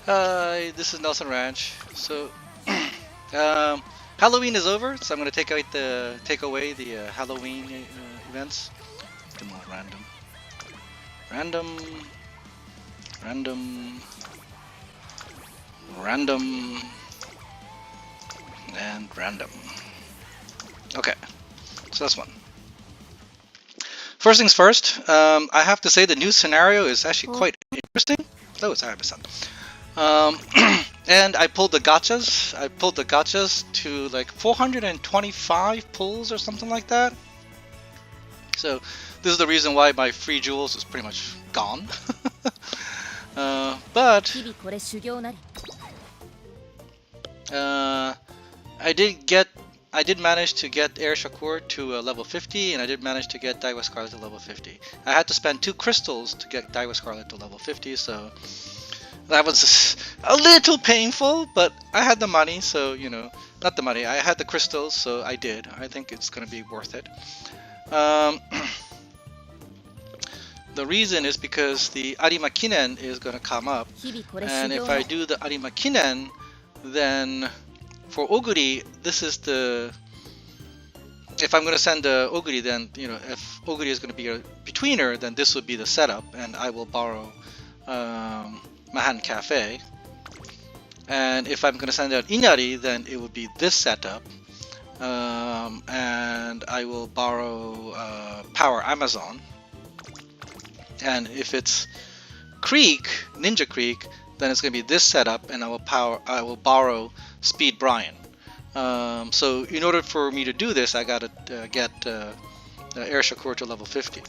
Hi, this is Nelson Ranch. So, um, Halloween is over, so I'm gonna take away the Halloween events. Come on, random, random, random, and random. Okay, so that's one. First things first. I have to say the new scenario is actually quite interesting. Oh, it's Arima. Um, and I pulled the gachas. I pulled the gachas to like 425 pulls or something like that. So this is the reason why my free jewels is pretty much gone. But I did manage to get Air Shakur to level 50, and I did manage to get Daiwa Scarlet to level 50. I had to spend 2 crystals to get Daiwa Scarlet to level 50, so that was a little painful, but I had the money, so not the money. I had the crystals, so I did. I think it's gonna be worth it. The reason is because the Arima Kinen is gonna come up, and if I do the Arima Kinen, then for Oguri, this is the. If I'm gonna send the Oguri, then if Oguri is gonna be a betweener, then this would be the setup, and I will borrow. Mahan Cafe. And if I'm going to send out Inari, then it would be this setup. And I will borrow Power Amazon. And if it's Creek, Ninja Creek, then it's going to be this setup, and I will borrow Speed Brian. So in order for me to do this, I got to get Air Shakur to level 50.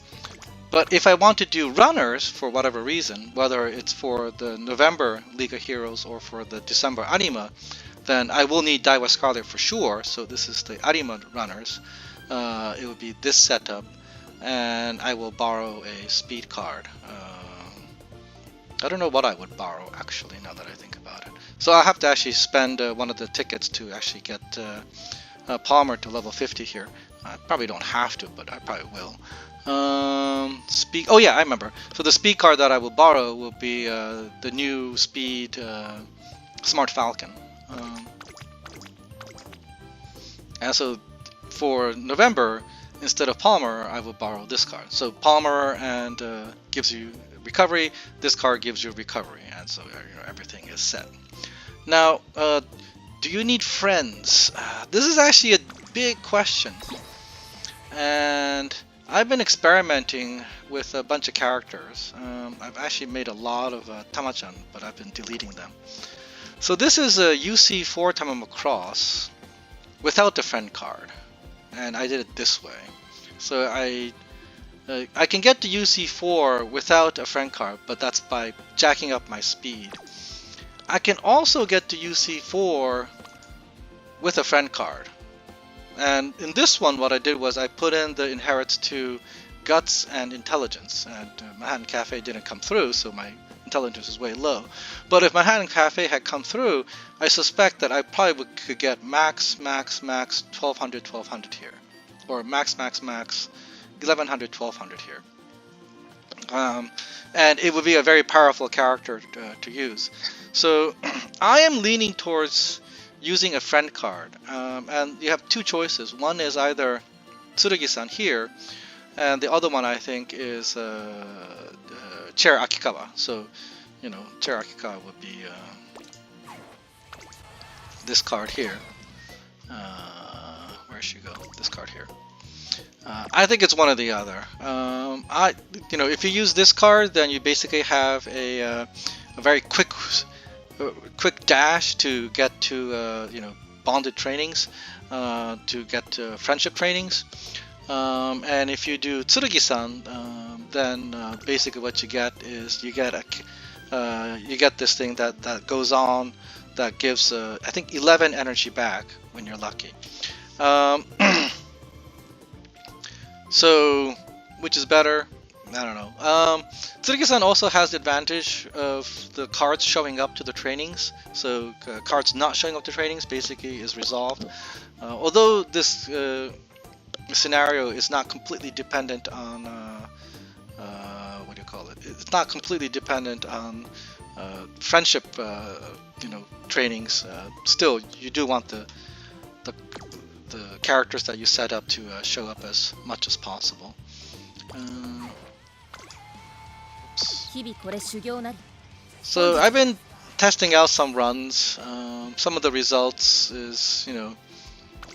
But if I want to do runners for whatever reason, whether it's for the November League of Heroes or for the December Arima, then I will need Daiwa Scarlet for sure. So this is the Arima runners. It would be this setup, and I will borrow a speed card. I don't know what I would borrow actually, now that I think about it. So I have to actually spend one of the tickets to actually get Palmer to level 50 here. I probably don't have to, but I probably will. Speed. Oh yeah, I remember. So the speed card that I will borrow will be the new speed Smart Falcon. And so for November, instead of Palmer, I will borrow this card. So Palmer and gives you recovery. This card gives you recovery, and so everything is set. Now, do you need friends? This is actually a big question, and I've been experimenting with a bunch of characters. I've actually made a lot of Tamachan, but I've been deleting them. So this is a UC4 Tamama Cross without the friend card, and I did it this way. So I can get to UC4 without a friend card, but that's by jacking up my speed. I can also get to UC4 with a friend card. And in this one, what I did was I put in the inherits to Guts and Intelligence, and Manhattan Cafe didn't come through, so my intelligence is way low. But if Manhattan Cafe had come through, I suspect that I probably could get max 1200 here, or max 1100 1200 here. And it would be a very powerful character to use. So I am leaning towards using a friend card, and you have two choices. One is either Tsurugi-san here, and the other one I think is Chair Akikawa. So, Chair Akikawa would be this card here. Where should you go? This card here. I think it's one or the other. If you use this card, then you basically have a very quick dash to get to bonded trainings, to get friendship trainings, and if you do Tsurugi-san, then basically what you get is you get this thing that goes on that gives I think 11 energy back when you're lucky. So which is better? I don't know. Tsurugi-san also has the advantage of the cards showing up to the trainings. So cards not showing up to trainings basically is resolved. Although this scenario is not completely dependent on what do you call it? it's not completely dependent on friendship, trainings. Still, you do want the characters that you set up to show up as much as possible. So I've been testing out some runs. Some of the results is,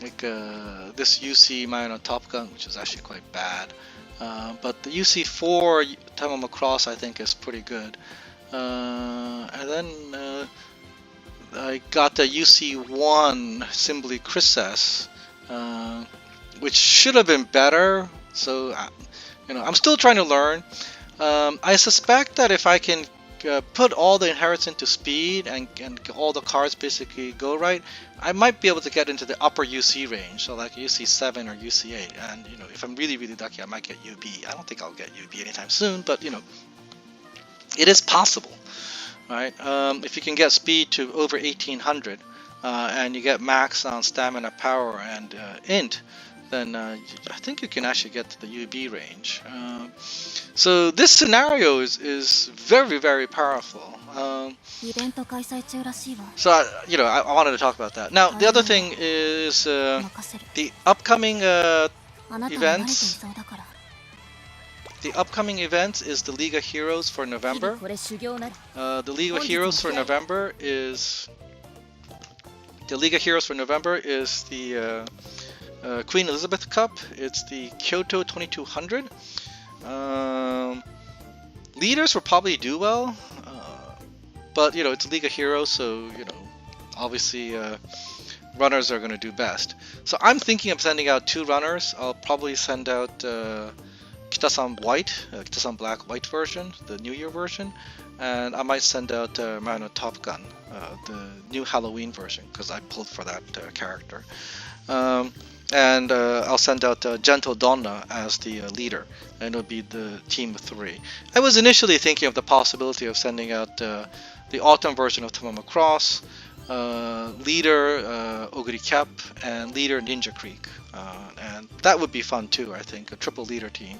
like this UC Mayana Top Gun, which is actually quite bad. But the UC4 Tamama Cross I think is pretty good. And then I got the UC1 Simply Chryses, which should have been better. So I'm still trying to learn. I suspect that if I can put all the inheritance into speed and all the cards basically go right, I might be able to get into the upper UC range, so like UC7 or UC8. And if I'm really lucky, I might get UB. I don't think I'll get UB anytime soon, but it is possible, right? If you can get speed to over 1800 and you get max on stamina, power, and int, then I think you can actually get to the UB range. So this scenario is very, very powerful. So I wanted to talk about that. Now the other thing is the upcoming events. The upcoming event is the League of Heroes for November. The League of Heroes for November is the Queen Elizabeth Cup. It's the Kyoto 2200. Leaders will probably do well, but it's a League of Heroes, so obviously runners are going to do best. So I'm thinking of sending out 2 runners. I'll probably send out Kitasan White, Kitasan Black White version, the New Year version, and I might send out Mayana Top Gun, the new Halloween version, because I pulled for that character. And I'll send out Gentle Donna as the leader, and it'll be the team of 3. I was initially thinking of the possibility of sending out the autumn version of Tamama Cross, leader Oguri Cap, and leader Ninja Creek, and that would be fun too. I think a triple leader team.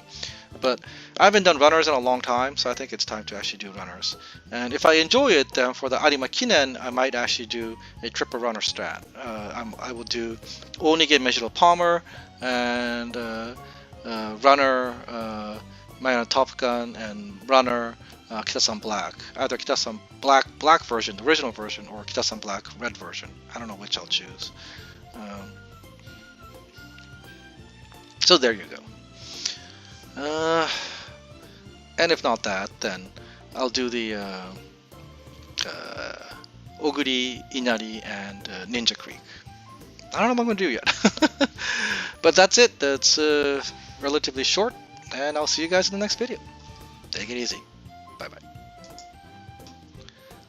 But I haven't done runners in a long time, so I think it's time to actually do runners. And if I enjoy it, then for the Arima Kinen, I might actually do a triple runner strat. I will do Onige Measurable Palmer and runner Mayana Top Gun and runner Kitasan Black. Either Kitasan Black version, the original version, or Kitasan Black Red version. I don't know which I'll choose. So there you go. And if not that, then I'll do the Oguri, Inari, and Ninja Creek. I don't know what I'm going to do yet. But that's it. That's relatively short, and I'll see you guys in the next video. Take it easy.